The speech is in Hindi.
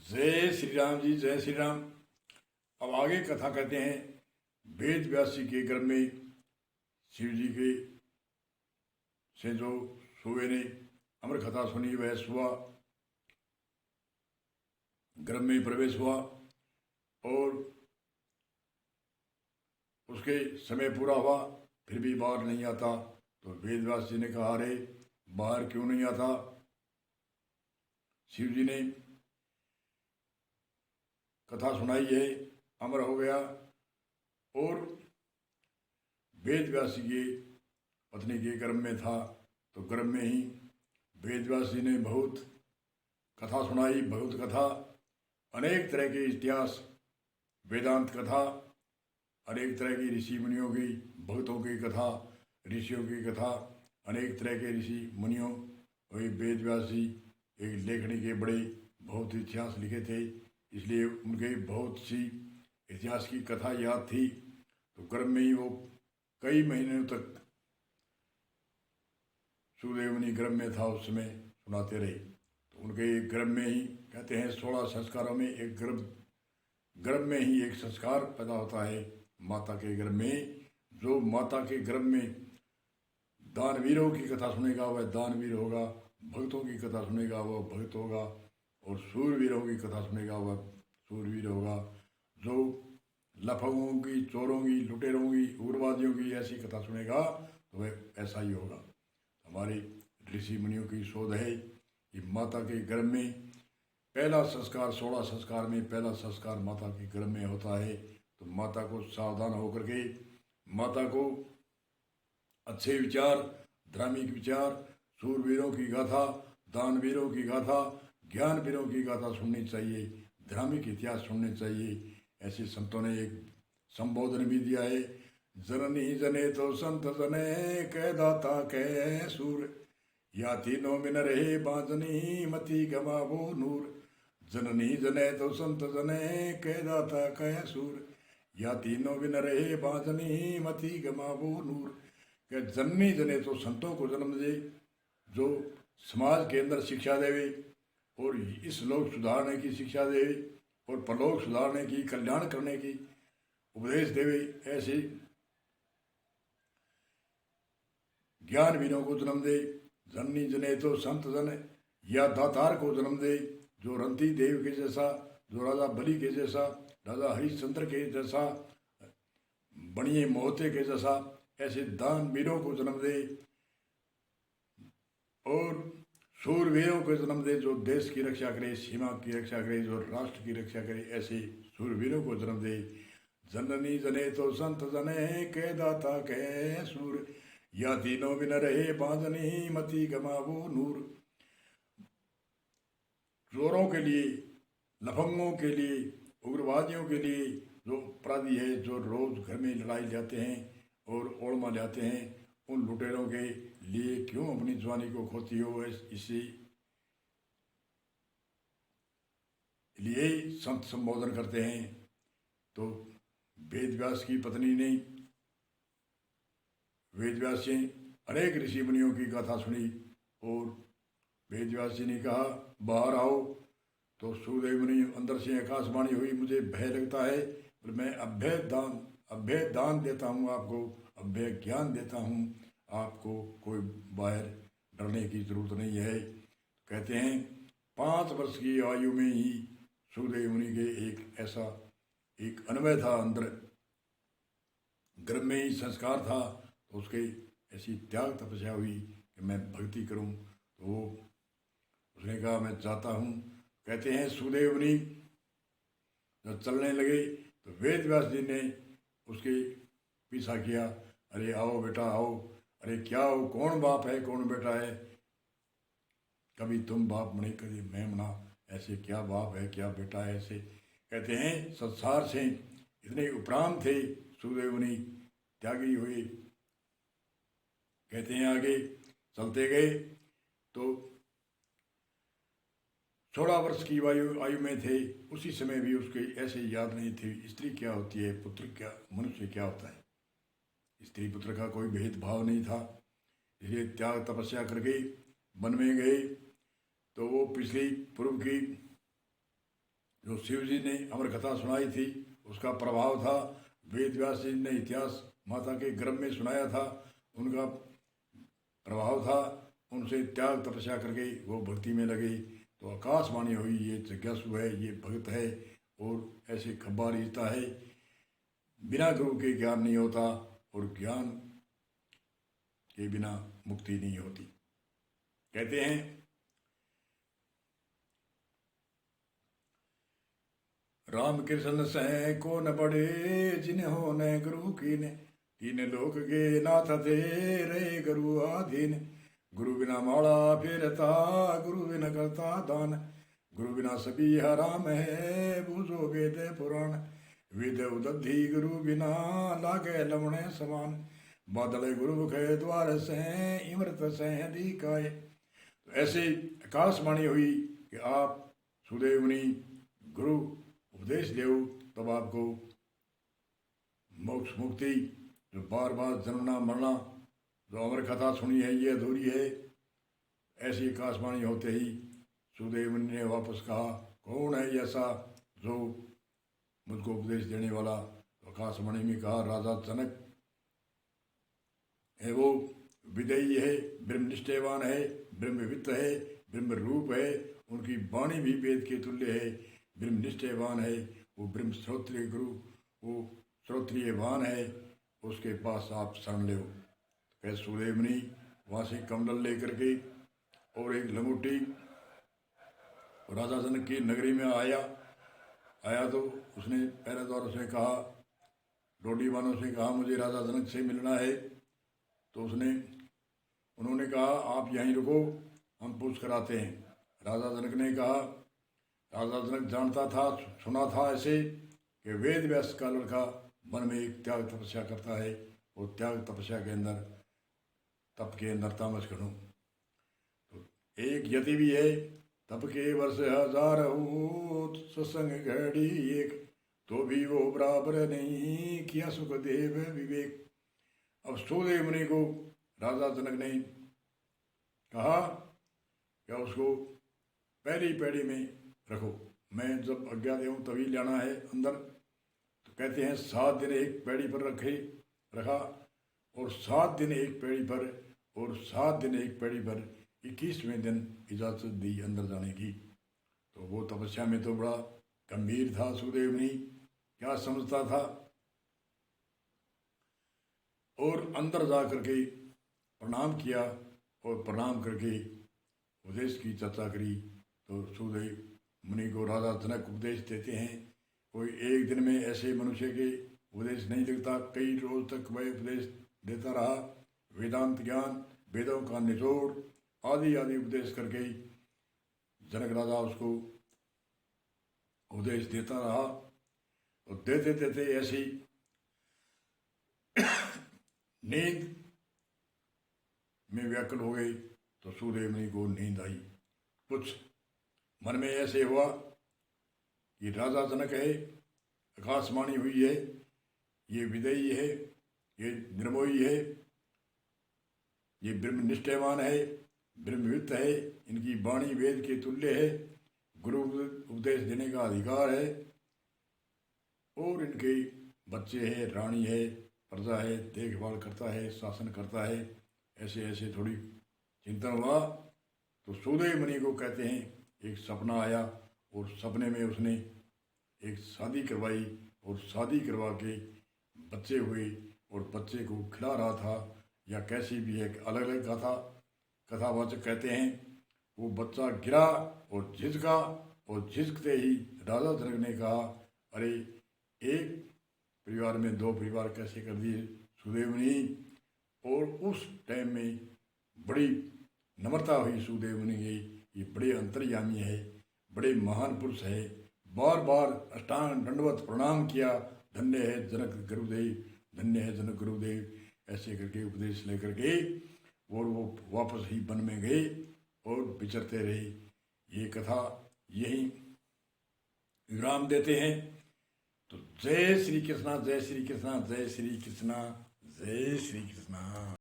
जय श्री राम जी, जय श्री राम। अब आगे कथा कहते हैं। वेद व्यास जी के गर्भ में शिव जी के से जो सोए ने अमर कथा सुनी, वह सुआ गर्भ में प्रवेश हुआ और उसके समय पूरा हुआ, फिर भी बाहर नहीं आता। तो वेद व्यास जी ने कहा, अरे बाहर क्यों नहीं आता? शिव जी ने कथा सुनाई है, अमर हो गया। और वेद व्यास जी की पत्नी के गर्भ में था, तो गर्भ में ही वेद व्यास जी ने बहुत कथा सुनाई, बहुत कथा, अनेक तरह के इतिहास, वेदांत कथा, अनेक तरह की ऋषि मुनियों की, भक्तों की कथा, ऋषियों की कथा, अनेक तरह के ऋषि मुनियों, वही वेद व्यास जी एक लेखनी के बड़े बहुत इतिहास लिखे थे, इसलिए उनके बहुत सी इतिहास की कथा याद थी। तो गर्भ में ही वो कई महीनों तक सुखदेव मुनि गर्भ में था, उस समय सुनाते रहे। तो उनके गर्भ में ही कहते हैं 16 संस्कारों में एक गर्भ में ही एक संस्कार पैदा होता है माता के गर्भ में। जो माता के गर्भ में दानवीरों की कथा सुनेगा वह दानवीर होगा, भक्तों की कथा सुनेगा वह भक्त होगा, और सूरवीरों की कथा सुनेगा वह सूरवीर होगा। जो लफंगों की, चोरों की, लुटेरों की, उग्रवादियों की ऐसी कथा सुनेगा तो वह ऐसा ही होगा। हमारे ऋषि मुनियों की शोध है कि माता के गर्भ में पहला संस्कार, 16 संस्कार में पहला संस्कार माता के गर्भ में होता है। तो माता को सावधान होकर के, माता को अच्छे विचार, धार्मिक विचार, सूरवीरों की गाथा, दानवीरों की गाथा, ज्ञानवीरों की गाथा सुननी चाहिए, धार्मिक इतिहास सुनने चाहिए। ऐसे संतों ने एक संबोधन भी दिया है, जननी जने तो संत जने कह दाता कह सूर, या तीनों में न रहे बांजनी मती गमावो नूर। जननी जने तो संत जने कह दाता कह सूर, या तीनों में न रहे बांजनी मती गमावो नूर। कि जननी जने तो संतों को जन्म दे, जो समाज के अंदर शिक्षा देवे और इस लोक सुधारने की शिक्षा देवे और परलोक सुधारने की, कल्याण करने की उपदेश देवे। ऐसे ज्ञानवीरों को जन्म दे। जननी जने तो संत जन, या दातार को जन्म दे, जो रंती देव के जैसा, जो राजा बलि के जैसा, राजा हरिश्चंद्र के जैसा, बणिए मोहते के जैसा, ऐसे दानवीरों को जन्म दे। और सूरवीरों को जन्म दे, जो देश की रक्षा करे, सीमा की रक्षा करे, जो राष्ट्र की रक्षा करे, ऐसे सूरवीरों को जन्म दे। जननी जने तो संत जने के दाता के सूर, या तीनों बिन रहे बांधनी मती गमावो नूर। चोरों के लिए, लफंगों के लिए, उग्रवादियों के लिए, जो अपराधी है, जो रोज घर में लड़ाई जाते हैं और ओड़मा जाते हैं, उन लुटेरों के लिए क्यों अपनी जवानी को खोती हो? इसी लिए संत संबोधन करते हैं। तो वेद व्यास की पत्नी ने, वेद व्यास जी अनेक ऋषि मुनियों की गाथा सुनी और वेद व्यास जी ने कहा, बाहर आओ। तो सुखदेव मुनि अंदर से आकाशवाणी हुई, मुझे भय लगता है, पर मैं अभय दान देता हूँ आपको, अभय ज्ञान देता हूँ आपको, कोई बाहर डरने की जरूरत नहीं है। कहते हैं 5 वर्ष की आयु में ही सुखदेव मुनि के एक अनवय था, अंदर गर्भ में ही संस्कार था। तो उसके ऐसी त्याग तपस्या हुई कि मैं भक्ति करूं। तो उसने कहा, मैं चाहता हूं। कहते हैं सुखदेव मुनि जब चलने लगे तो वेद व्यास जी ने उसके पीछा किया, अरे आओ बेटा आओ, अरे क्या हो, कौन बाप है कौन बेटा है, कभी तुम बाप बने कभी मैं बना, ऐसे क्या बाप है क्या बेटा है ऐसे। कहते हैं संसार से इतने उपरांत थे सुखदेव मुनि, त्यागी हुए। कहते हैं आगे चलते गए तो 16 वर्ष की आयु में थे, उसी समय भी उसके ऐसे याद नहीं थी स्त्री क्या होती है, पुत्र क्या, मनुष्य क्या होता है। स्त्री पुत्र का कोई भेदभाव नहीं था। इसलिए त्याग तपस्या करके वन में गए। तो वो पिछली पूर्व की जो शिव जी ने अमर कथा सुनाई थी उसका प्रभाव था। वेद व्यास जी ने इतिहास माता के गर्भ में सुनाया था, उनका प्रभाव था। उनसे त्याग तपस्या करके वो भक्ति में लगे तो आकाशवाणी हुई, ये जिज्ञासु है, ये भक्त है और ऐसे खब्बा रीता है। बिना गुरु के ज्ञान नहीं होता और ज्ञान के बिना मुक्ति नहीं होती। कहते हैं राम कृष्ण सै को न पड़े जिन्हों ने गुरु की ने, तीन लोक के नाथ थे रे गुरु आधीन। गुरु बिना माला फेरता, गुरु बिना करता दान, गुरु बिना सभी हराम है, बूझो वेद पुराण। वेद उदधि गुरु बिना लागे लमणे समान, बादल गुरु के द्वार से इमृत से दिखाए। तो ऐसे आकाशवाणी हुई कि आप सुदेव मुनि गुरु उपदेश देव तब आपको मोक्ष मुक्ति, जो बार बार जन्मना मरना, जो अमर कथा सुनी है ये अधूरी है। ऐसी आकाशवाणी होते ही सुदेव मुनि ने वापस कहा, कौन है ऐसा जो मुझको उपदेश देने वाला? तो आकाशवाणी में कहा, राजा जनक है, वो विदेयी है, ब्रह्मनिष्ठवान है, ब्रह्मवित्त है, ब्रह्म रूप है, उनकी वाणी भी वेद के तुल्य है, ब्रह्मनिष्ठवान है, वो ब्रह्म श्रोत्रिय गुरु, वो श्रोत्रियवान है, उसके पास आप शरण लो। कह सुदेव मुनि वहाँ से कमंडल लेकर के और एक लंगोटी राजा जनक की नगरी में आया तो उसने पहले दौर से कहा, डोडी वालों से कहा मुझे राजा जनक से मिलना है। तो उन्होंने कहा आप यहीं रुको, हम पूछ कर आते हैं। राजा जनक ने कहा, राजा जनक जानता था, सुना था ऐसे कि वेद व्यास का लड़का वन में एक त्याग तपस्या करता है और त्याग तपस्या के अंदर तप के अंदर तामस करूँ। तो एक यति भी है, तप के वर्ष 1000 हो, सत्संग घड़ी एक, तो भी वो बराबर नहीं किया सुखदेव विवेक। अब सुदेव मुनि को राजा जनक ने कहा क्या उसको पैरी पैड़ी में रखो, मैं जब आज्ञा दूँ तभी लाना है अंदर। तो कहते हैं 7 दिन एक पैड़ी पर रखा और 7 दिन एक पैड़ी पर और 7 दिन एक पैड़ी पर, 21वें दिन इजाज़त दी अंदर जाने की। तो वो तपस्या में तो बड़ा गंभीर था सुदेव मुनि, क्या समझता था। और अंदर जा करके प्रणाम किया और प्रणाम करके उपदेश की चर्चा करी। तो सुदेव मुनि को राजा जनक उपदेश देते हैं। कोई एक दिन में ऐसे मनुष्य के उपदेश नहीं लिखता, कई रोज तक वह उपदेश देता रहा। वेदांत ज्ञान, वेदों का निचोड़ आदि आदि उपदेश करके जनक राजा उसको उपदेश देता रहा और देते देते ऐसी नींद में व्याकुल हो गई। तो सुदेव मुनि को नींद आई। कुछ मन में ऐसे हुआ कि राजा जनक है, आकाशवाणी हुई है, ये विदेयी है, ये निर्मोही है, ये ब्रह्मनिष्ठवान है, ब्रह्मवित्त है, इनकी वाणी वेद के तुल्य है, गुरु उपदेश देने का अधिकार है और इनके बच्चे हैं, रानी है, प्रजा है, देखभाल करता है, शासन करता है। ऐसे ऐसे थोड़ी चिंतन हुआ तो सुदेव मुनि को कहते हैं एक सपना आया और सपने में उसने एक शादी करवाई और शादी करवा के बच्चे हुए और बच्चे को खिला रहा था, या कैसी भी एक अलग अलग कथावाचक कहते हैं। वो बच्चा गिरा और झिझका और झिझकते ही राजा जनक ने कहा, अरे एक परिवार में 2 परिवार कैसे कर दिए सुदेव मुनि। और उस टाइम में बड़ी नम्रता हुई सुदेव मुनि की, ये बड़े अंतर्यामी है, बड़े महान पुरुष है। बार बार अष्टांग दंडवत प्रणाम किया, धन्य है जनक गुरुदेव, धन्य है जनक गुरुदेव। ऐसे करके उपदेश लेकर के और वो वापस ही वन में गए और विचरते रहे। ये कथा यही विराम देते हैं। तो जय श्री कृष्णा, जय श्री कृष्णा, जय श्री कृष्णा, जय श्री कृष्णा।